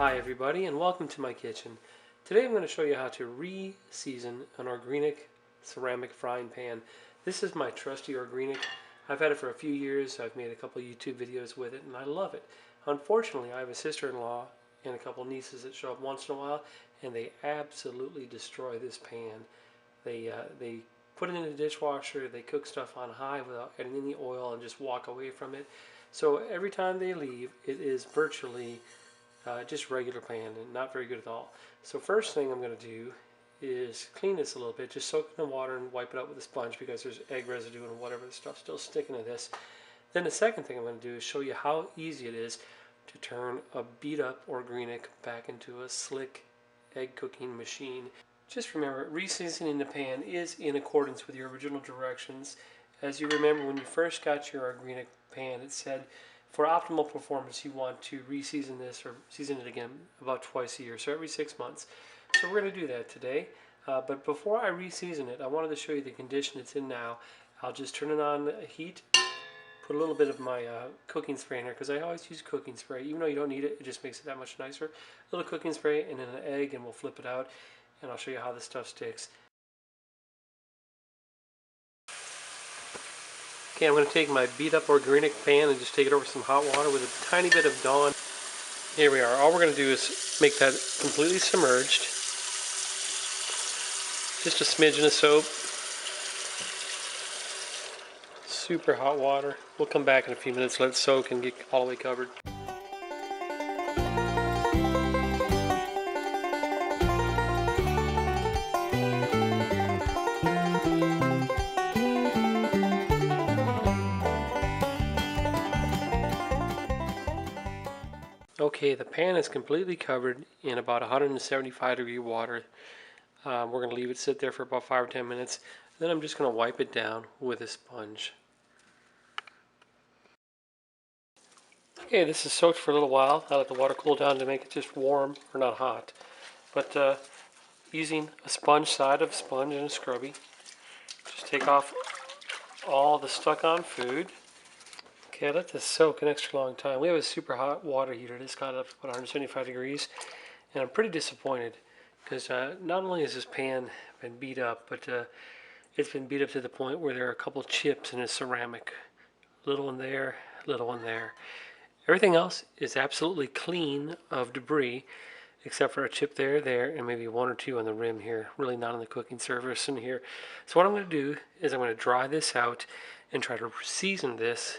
Hi everybody and welcome to my kitchen. Today I'm going to show you how to re-season an organic ceramic frying pan. This is my trusty organic. I've had it for a few years. I've made a couple YouTube videos with it and I love it. Unfortunately, I have a sister-in-law and a couple nieces that show up once in a while and they absolutely destroy this pan. They put it in the dishwasher, they cook stuff on high without adding any oil and just walk away from it. So every time they leave, it is virtually just regular pan and not very good at all. So first thing I'm going to do is clean this a little bit, just soak it in water and wipe it out with a sponge because there's egg residue and whatever stuff still sticking to this. Then the second thing I'm going to do is show you how easy it is to turn a beat up organic back into a slick egg cooking machine. Just remember, re-seasoning the pan is in accordance with your original directions. As you remember, when you first got your organic pan, it said for optimal performance, you want to re-season this or season it again about twice a year, so every 6 months. So we're going to do that today. But before I re-season it, I wanted to show you the condition it's in now. I'll just turn it on heat, put a little bit of my cooking spray in here because I always use cooking spray. Even though you don't need it, it just makes it that much nicer. A little cooking spray and then an egg, and we'll flip it out, and I'll show you how this stuff sticks. Okay, I'm going to take my beat up organic pan and just take it over some hot water with a tiny bit of Dawn. Here we are. All we're going to do is make that completely submerged. Just a smidgen of soap. Super hot water. We'll come back in a few minutes, let it soak and get all the way covered. Okay, the pan is completely covered in about 175-degree water. We're going to leave it sit there for about 5 or 10 minutes. Then I'm just going to wipe it down with a sponge. Okay, this is soaked for a little while. I let the water cool down to make it just warm, or not hot. But using a sponge side of sponge and a scrubby, just take off all the stuck on food. Okay, I let this soak an extra long time. We have a super hot water heater. This got up to about 175 degrees, and I'm pretty disappointed because not only has this pan been beat up, but it's been beat up to the point where there are a couple chips in the ceramic. Little one there, little one there. Everything else is absolutely clean of debris, except for a chip there, and maybe one or two on the rim here. Really not on the cooking surface in here. So what I'm going to do is I'm going to dry this out and try to season this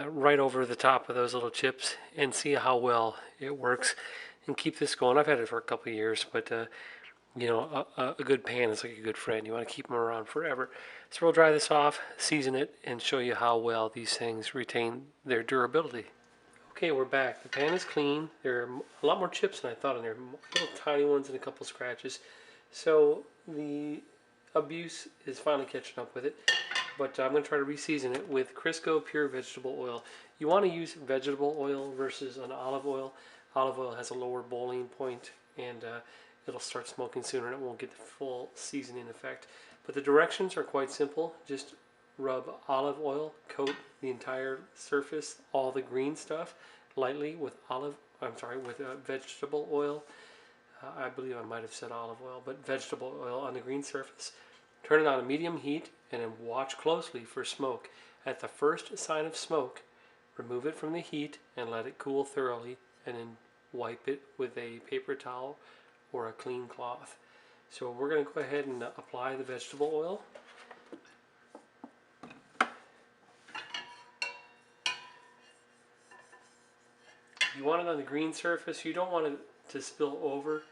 right over the top of those little chips and see how well it works and keep this going. I've had it for a couple of years, but you know, a good pan is like a good friend. You want to keep them around forever. So we'll dry this off, season it, and show you how well these things retain their durability. Okay, we're back. The pan is clean. There are a lot more chips than I thought in there. Little tiny ones and a couple scratches. So the abuse is finally catching up with it. But I'm going to try to re-season it with Crisco pure vegetable oil. You want to use vegetable oil versus an olive oil. Olive oil has a lower boiling point and it'll start smoking sooner and it won't get the full seasoning effect. But the directions are quite simple. Just rub olive oil, coat the entire surface, all the green stuff, lightly with vegetable oil. I believe I might have said olive oil, but vegetable oil on the green surface. Turn it on a medium heat and then watch closely for smoke. At the first sign of smoke, remove it from the heat and let it cool thoroughly, and then wipe it with a paper towel or a clean cloth. So we're going to go ahead and apply the vegetable oil. You want it on the green surface. You don't want it to spill over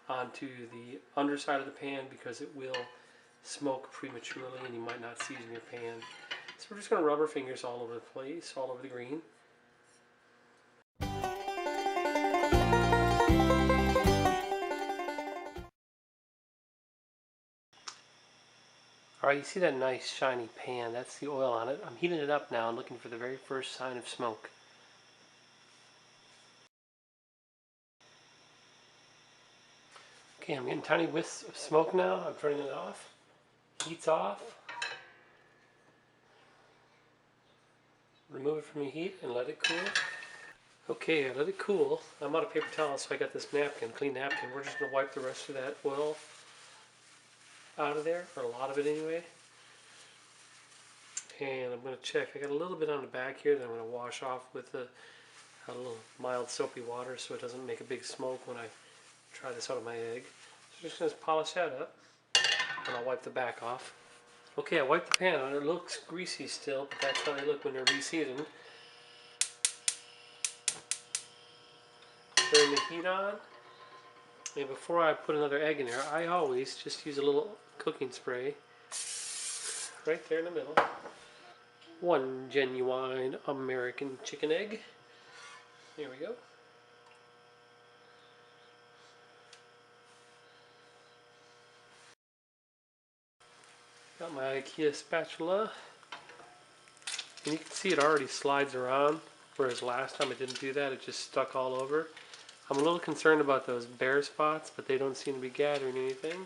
onto the underside of the pan because it will smoke prematurely and you might not season your pan. So we're just going to rub our fingers all over the place, all over the green. Alright, you see that nice shiny pan? That's the oil on it. I'm heating it up now and looking for the very first sign of smoke. Okay, I'm getting tiny whiffs of smoke now. I'm turning it off. Heat's off. Remove it from the heat and let it cool. Okay, I let it cool. I'm out of paper towels, so I got this napkin, clean napkin. We're just going to wipe the rest of that oil out of there, or a lot of it anyway. And I'm going to check. I got a little bit on the back here that I'm going to wash off with a little mild soapy water so it doesn't make a big smoke when I try this out of my egg. So I'm just going to polish that up, and I'll wipe the back off. Okay, I wiped the pan on. It looks greasy still, but that's how they look when they're reseasoned. Turn the heat on. And before I put another egg in there, I always just use a little cooking spray right there in the middle. One genuine American chicken egg. There we go. Got my IKEA spatula. And you can see it already slides around, whereas last time it didn't do that, it just stuck all over. I'm a little concerned about those bare spots, but they don't seem to be gathering anything.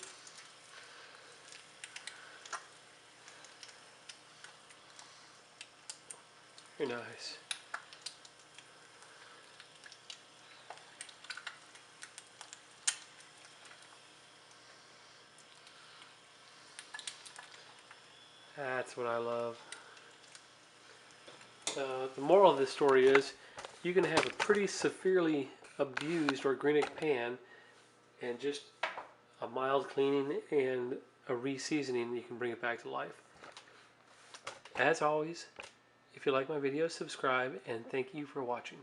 Very nice. That's what I love. The moral of this story is you can have a pretty severely abused organic pan, and just a mild cleaning and a re-seasoning, you can bring it back to life. As always, if you like my videos, subscribe, and thank you for watching.